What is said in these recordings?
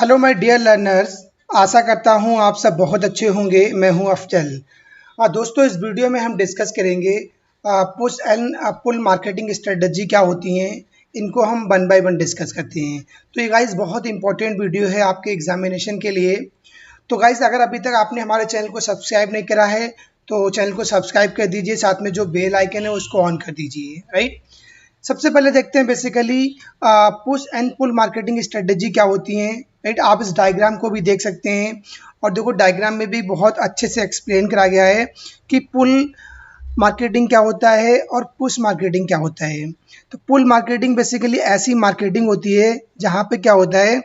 Hello my dear learners. आशा करता हूँ आप सब बहुत अच्छे होंगे। मैं हूँ अफजल। दोस्तों, इस वीडियो में हम डिस्कस करेंगे push and pull marketing strategy क्या होती हैं। इनको हम वन बाय वन डिस्कस करते हैं। तो ये गाइस बहुत इंपॉर्टेंट वीडियो है आपके एग्जामिनेशन के लिए। तो गाइस, अगर अभी तक आपने हमारे चैनल को सब्सक्राइब नहीं करा है तो चैनल को सब्सक्राइब कर दीजिए, साथ में जो बेल आइकन है उसको ऑन कर दीजिए। राइट, सबसे पहले देखते हैं basically push and pull marketing strategy क्या होती हैं। राइट, आप इस डायग्राम को भी देख सकते हैं और देखो डायग्राम में भी बहुत अच्छे से एक्सप्लेन करा गया है कि पुल मार्केटिंग क्या होता है और पुश मार्केटिंग क्या होता है। तो पुल मार्केटिंग बेसिकली ऐसी मार्केटिंग होती है जहाँ पे क्या होता है,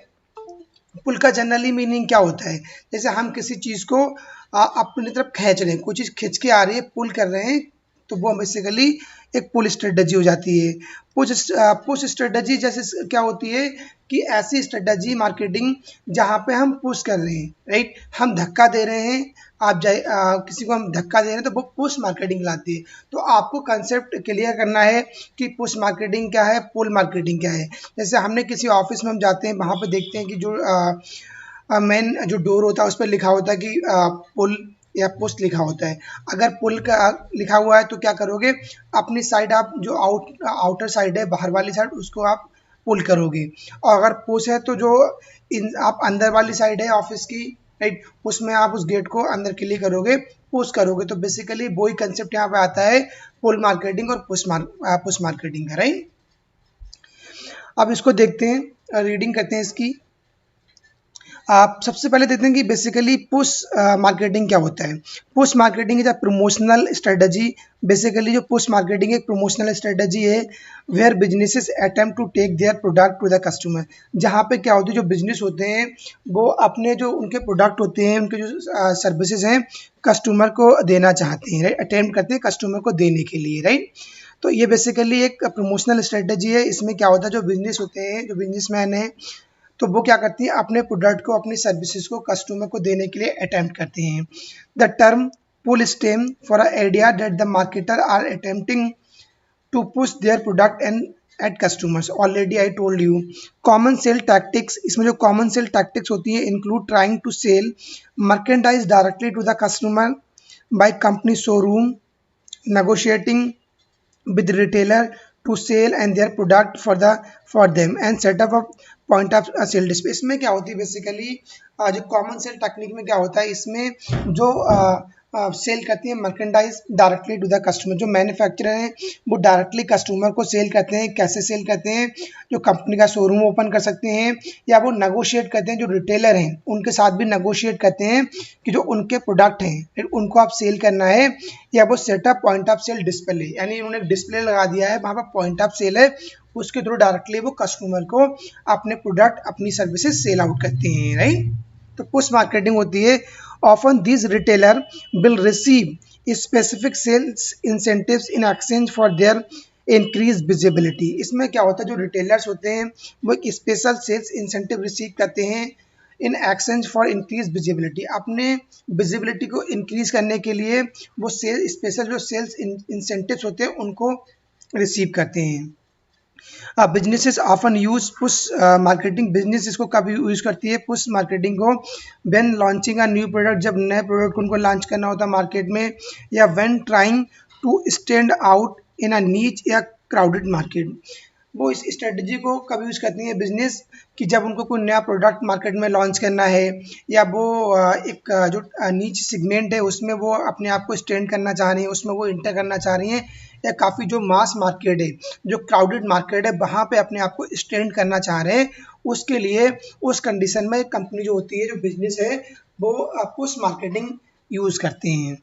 पुल का जनरली मीनिंग क्या होता है, जैसे हम किसी चीज़ को अपनी तरफ खींच रहे हैं, कोई चीज़ खींच के आ रही है, पुल कर रहे हैं, तो वो बेसिकली एक पुल स्ट्रेटजी हो जाती है। पुश स्ट्रेटजी जैसे क्या होती है कि ऐसी स्ट्रेटजी मार्केटिंग जहाँ पे हम पुश कर रहे हैं। राइट, हम धक्का दे रहे हैं, आप जाए किसी को हम धक्का दे रहे हैं तो वो पुश मार्केटिंग लाती है। तो आपको कंसेप्ट क्लियर करना है कि पुश मार्केटिंग क्या है, पुल मार्केटिंग क्या है। जैसे हमने किसी ऑफिस में हम जाते हैं, वहाँ पे देखते हैं कि जो मेन जो डोर होता है उस पर लिखा होता है कि पुल या पुश लिखा होता है। अगर पुल का लिखा हुआ है तो क्या करोगे, अपनी साइड आप जो आउटर साइड है, बाहर वाली साइड, उसको आप पुल करोगे। और अगर पुश है तो जो आप अंदर वाली साइड है ऑफिस की, राइट, उसमें आप उस गेट को अंदर के लिए करोगे, पुश करोगे। तो बेसिकली वही कंसेप्ट यहाँ पे आता है, पुल मार्केटिंग और पुश मार्केटिंग का। राइट, अब इसको देखते हैं, रीडिंग करते हैं इसकी। आप सबसे पहले देखते हैं कि बेसिकली पुश मार्केटिंग क्या होता है। Push marketing is a promotional strategy. Basically जो पुश मार्केटिंग एक प्रमोशनल स्ट्रेटजी है where businesses attempt to take their product to the customer. जहाँ पे क्या होती है, जो बिजनेस होते हैं वो अपने जो उनके प्रोडक्ट होते हैं, उनके जो सर्विसेज हैं, कस्टमर को देना चाहते हैं। राइट, अटेम्प्ट करते हैं कस्टमर को देने के लिए। राइट, तो ये बेसिकली एक प्रमोशनल स्ट्रेटजी है। इसमें क्या होता है, जो बिजनेस होते हैं, जो बिजनेसमैन हैं, तो वो क्या करती है, अपने प्रोडक्ट को, अपनी सर्विसेज को कस्टमर को देने के लिए अटेम्प्ट करते हैं। The term pull stem for a idea that the marketer are attempting to push their product and at customers. Already I told you. Common sale tactics, इसमें जो कॉमन सेल टैक्टिक्स होती है include trying to sell merchandise directly to the customer by company showroom, negotiating with retailer to sell and their product for them and set up a point of sale display। इसमें क्या होती है basically, जो common cell technique में क्या होता है, इसमें जो सेल करती है merchandise directly to the customer. जो मैन्युफैक्चरर हैं वो डायरेक्टली कस्टमर को सेल करते हैं। कैसे सेल करते हैं, जो कंपनी का शोरूम ओपन कर सकते हैं, या वो नेगोशिएट करते हैं, जो रिटेलर हैं उनके साथ भी नेगोशिएट करते हैं कि जो उनके प्रोडक्ट हैं उनको आप सेल करना है, या वो setup point of sale display, यानी उन्होंने डिस्प्ले लगा दिया है, वहाँ पर पॉइंट ऑफ सेल है, उसके थ्रू डायरेक्टली वो कस्टमर को अपने प्रोडक्ट, अपनी सर्विसेज सेल आउट करते हैं। राइट, तो पुश मार्केटिंग होती है। Often this retailer will receive specific sales incentives in exchange for their increase visibility. इसमें क्या होता है, जो रिटेलर्स होते हैं वो एक स्पेशल सेल्स इंसेंटिव रिसीव करते हैं in exchange for increase visibility. अपने विजिबिलिटी को इंक्रीज करने के लिए वो स्पेशल जो सेल्स इंसेंटिव्स होते हैं उनको रिसीव करते हैं। Businesses often use push marketing. Business इसको कब यूज करती है, पुश मार्केटिंग को, when launching a new product, जब नए प्रोडक्ट को उनको लॉन्च करना होता है मार्केट में, या when trying to stand out in a niche या क्राउडेड मार्केट। वो इस स्ट्रेटजी को कब यूज़ करती है बिजनेस, कि जब उनको कोई नया प्रोडक्ट मार्केट में लॉन्च करना है, या वो एक जो नीच सेगमेंट है उसमें वो अपने आप को स्टैंड करना चाह रही है, उसमें वो इंटर करना चाह रही हैं, या काफ़ी जो मास मार्केट है, जो क्राउडेड मार्केट है, वहाँ पे अपने आप को स्टैंड करना चाह रहे हैं। उसके लिए उस कंडीशन में कंपनी जो होती है, जो बिजनेस है, वो पुश मार्केटिंग यूज़ करते हैं।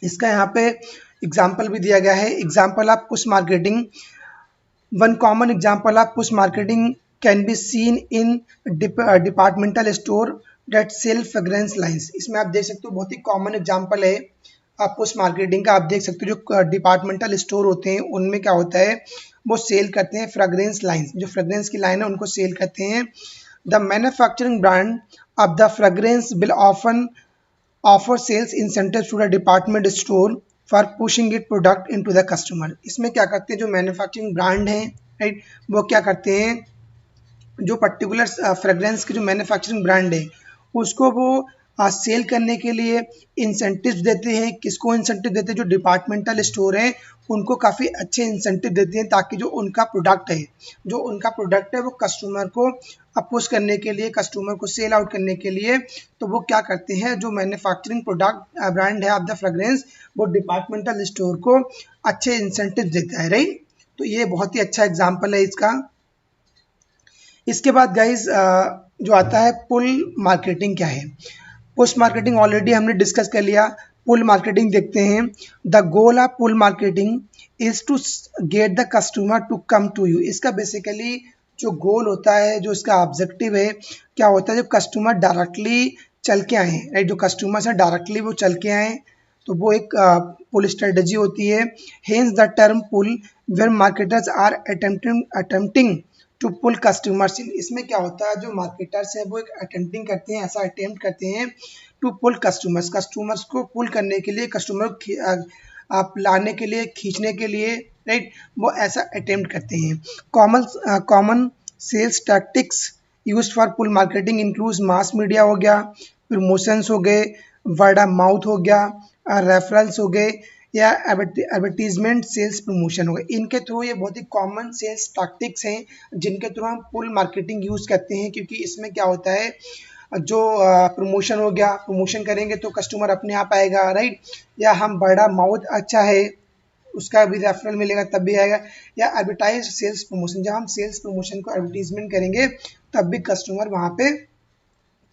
इसका यहाँ पे एग्जाम्पल भी दिया गया है। Example of push marketing, one common example of push marketing can be seen in departmental store that sell fragrance lines. इसमें आप देख सकते हो बहुत ही कॉमन एग्जाम्पल है पुश मार्केटिंग का। आप देख सकते हो जो डिपार्टमेंटल स्टोर होते हैं उनमें क्या होता है, वो सेल करते हैं फ्रेग्रेंस लाइन्स, जो फ्रेग्रेंस की लाइन है उनको सेल करते हैं। The manufacturing brand of the fragrance will often offer sales incentives to the department store for pushing it product into the customer. इसमें क्या करते हैं, जो मैन्युफैक्चरिंग ब्रांड हैं, राइट, वो क्या करते हैं, जो पर्टिकुलर फ्रेग्रेंस की जो मैन्युफैक्चरिंग ब्रांड है उसको वो सेल करने के लिए इंसेंटिव्स देते हैं। किसको इंसेंटिव देते हैं? जो डिपार्टमेंटल स्टोर हैं उनको काफ़ी अच्छे इंसेंटिव देते हैं, ताकि जो उनका प्रोडक्ट है वो कस्टमर को अपोज करने के लिए, कस्टमर को सेल आउट करने के लिए, तो वो क्या करते हैं, जो मैन्युफैक्चरिंग प्रोडक्ट ब्रांड है ऑफ द फ्रेग्रेंस, वो डिपार्टमेंटल स्टोर को अच्छे इंसेंटिव देता है, राइट। तो ये बहुत ही अच्छा एग्जाम्पल है इसका। इसके बाद गाइज जो आता है पुल मार्केटिंग क्या है। पोस्ट मार्केटिंग ऑलरेडी हमने डिस्कस कर लिया। पुल मार्केटिंग देखते हैं। The goal of pull marketing is to get the customer to come to you. इसका बेसिकली जो गोल होता है, जो इसका ऑब्जेक्टिव है, क्या होता है, जो कस्टमर डायरेक्टली चल के आए, राइट। जो कस्टमर है डायरेक्टली वो चल के आए, तो वो एक पुल स्ट्रेटजी होती है। Hence the term pull where marketers are attempting to pull customers in. इसमें क्या होता है, जो मार्केटर्स है वो एक अटेम्प्टिंग करते हैं, ऐसा अटेम्प्ट करते हैं टू पुल कस्टमर्स को पुल करने के लिए, कस्टमर आप लाने के लिए, खींचने के लिए, राइट, वो ऐसा अटेम्प्ट करते हैं। Common sales tactics used for pull marketing includes mass media हो गया, प्रमोशंस हो गए, वर्ड ऑफ माउथ हो गया, रेफरल्स हो गए, या एडवर्टीजमेंट सेल्स प्रमोशन हो गए। इनके थ्रू ये बहुत ही कॉमन सेल्स टैक्टिक्स हैं जिनके थ्रू हम पुल मार्केटिंग यूज़ करते हैं, क्योंकि इसमें क्या होता है, जो प्रमोशन हो गया, प्रमोशन करेंगे तो कस्टमर अपने आप आएगा, राइट, या हम बड़ा माउथ अच्छा है उसका भी रेफरल मिलेगा तब भी आएगा, या एडवर्टाइज सेल्स प्रमोशन, जब हम सेल्स प्रमोशन को एडवर्टीजमेंट करेंगे तब भी कस्टमर वहाँ पे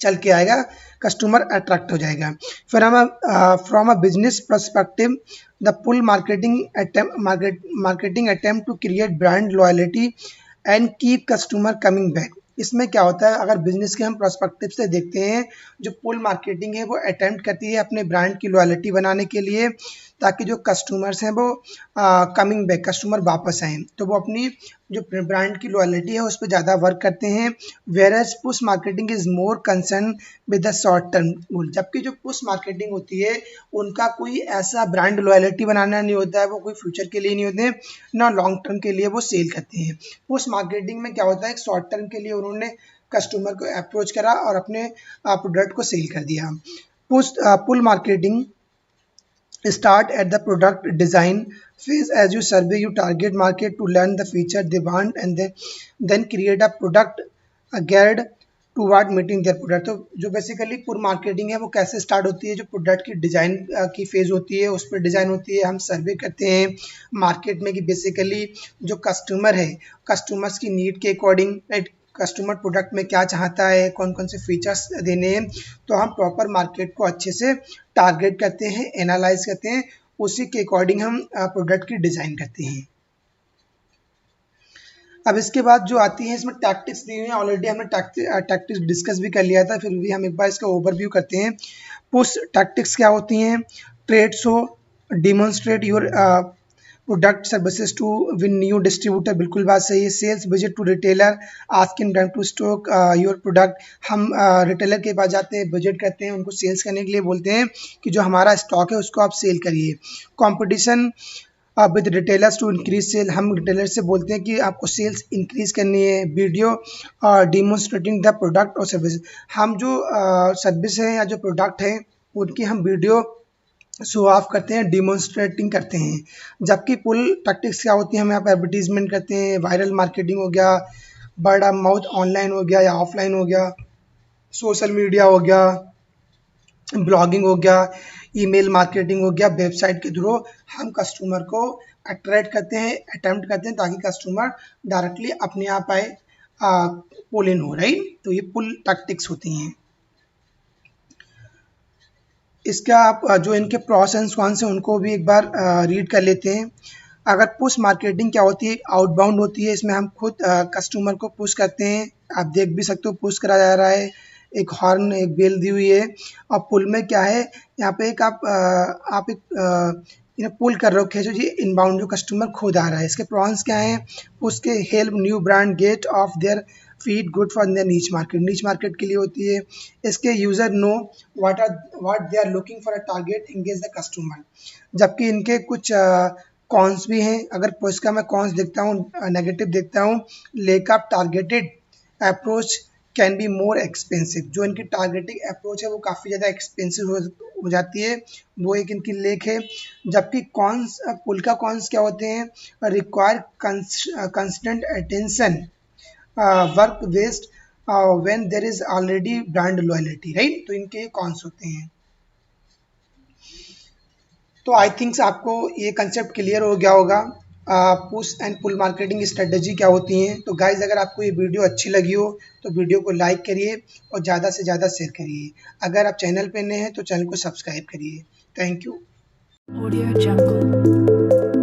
चल के आएगा, कस्टमर अट्रैक्ट हो जाएगा। फिर हम from a business perspective the pull marketing attempt to create brand loyalty and keep customer coming back. इसमें क्या होता है, अगर बिजनेस के हम पर्सपेक्टिव से देखते हैं, जो पुल मार्केटिंग है वो अटेम्प्ट करती है अपने ब्रांड की लॉयल्टी बनाने के लिए, ताकि जो कस्टमर्स हैं वो कमिंग बैक, कस्टमर वापस आएँ, तो वो अपनी जो ब्रांड की लॉयल्टी है उस पर ज़्यादा वर्क करते हैं। Whereas push marketing is more concern with the short term goal. जबकि जो पुश मार्केटिंग होती है उनका कोई ऐसा ब्रांड लॉयल्टी बनाना नहीं होता है, वो कोई फ्यूचर के लिए नहीं होते हैं, ना लॉन्ग टर्म के लिए वो सेल करते हैं। पुश मार्केटिंग में क्या होता है, एक शॉर्ट टर्म के लिए उन्होंने कस्टमर को अप्रोच करा और अपने प्रोडक्ट को सेल कर दिया। Pull marketing start at the product design phase as you survey your target market to learn the feature they want, and then create a product geared toward meeting their product। तो जो basically पुल marketing है वो कैसे start होती है, जो product की design की फेज़ होती है उस पर डिज़ाइन होती है, हम सर्वे करते हैं मार्केट में कि बेसिकली जो कस्टमर है, कस्टमर्स की नीड के अकॉर्डिंग, राइट, कस्टमर प्रोडक्ट में क्या चाहता है, कौन कौन से फीचर्स देने हैं, तो हम प्रॉपर मार्केट को अच्छे से टारगेट करते हैं, एनालाइज करते हैं, उसी के अकॉर्डिंग हम प्रोडक्ट की डिज़ाइन करते हैं। अब इसके बाद जो आती है, इसमें टैक्टिक्स दी हुई हैं, ऑलरेडी हमने टैक्टिक्स डिस्कस भी कर लिया था, फिर भी हम एक बार इसका ओवरव्यू करते हैं। पुश टैक्टिक्स क्या होती हैं, trade show, demonstrate your product services to win new distributor, बिल्कुल बात सही है। Sales visit to retailer, asking them to stock your product, हम रिटेलर के पास जाते हैं, विजिट करते हैं, उनको सेल्स करने के लिए बोलते हैं कि जो हमारा स्टॉक है उसको आप सेल करिए। Competition with retailers to increase sale, हम रिटेलर से बोलते हैं कि आपको सेल्स इंक्रीज करनी है। वीडियो डिमॉन्स्ट्रेटिंग द प्रोडक्ट और सर्विस, हम जो सर्विस है या जो प्रोडक्ट है उनकी हम वीडियो शो ऑफ करते हैं, डिमॉन्स्ट्रेटिंग करते हैं। जबकि पुल टैक्टिक्स क्या होती है, हम यहाँ पे एडवर्टीजमेंट करते हैं, वायरल मार्केटिंग हो गया, वर्ड ऑफ माउथ ऑनलाइन हो गया या ऑफलाइन हो गया, सोशल मीडिया हो गया, ब्लॉगिंग हो गया, ईमेल मार्केटिंग हो गया, वेबसाइट के थ्रू हम कस्टमर को अट्रैक्ट करते हैं, अटेम्प्ट करते हैं, ताकि कस्टमर डायरेक्टली अपने आप आए, पुल इन हो, राइट। तो ये पुल टैक्टिक्स होती हैं। इसका आप जो इनके प्रॉस एंड कॉन्स हैं उनको भी एक बार रीड कर लेते हैं। अगर पुश मार्केटिंग क्या होती है, आउटबाउंड होती है, इसमें हम खुद कस्टमर को पुश करते हैं, आप देख भी सकते हो पुश करा जा रहा है, एक हॉर्न, एक बेल दी हुई है। और पुल में क्या है, यहाँ पे एक आप एक पुल कर रहे हो, खींचो जी, इनबाउंड जो कस्टमर खुद आ रहा है। इसके प्रॉन्स क्या हैं, उसके help new brand get off their feet, good for their niche market के लिए होती है। इसके user know what they are looking for a target, engage the customer. जबकि इनके कुछ कॉन्स भी हैं, अगर पुश का मैं कॉन्स देखता हूँ, नेगेटिव देखता हूँ, lake of targeted approach can be more expensive. जो इनकी टारगेटिंग अप्रोच है वो काफ़ी ज़्यादा एक्सपेंसिव हो जाती है, वो एक इनकी लेक है। जबकि कॉन्स, पुल का कॉन्स क्या होते हैं, require constant attention, work waste when there is already brand loyalty, right. तो इनके कॉन्स होते हैं। तो आई थिंक्स आपको ये कंसेप्ट क्लियर हो गया होगा, push and pull marketing strategy क्या होती हैं। तो गाइज अगर आपको ये वीडियो अच्छी लगी हो तो वीडियो को लाइक करिए और ज़्यादा से ज़्यादा शेयर करिए। अगर आप चैनल पे नए हैं तो चैनल को सब्सक्राइब करिए। Thank you. Audio Jungle.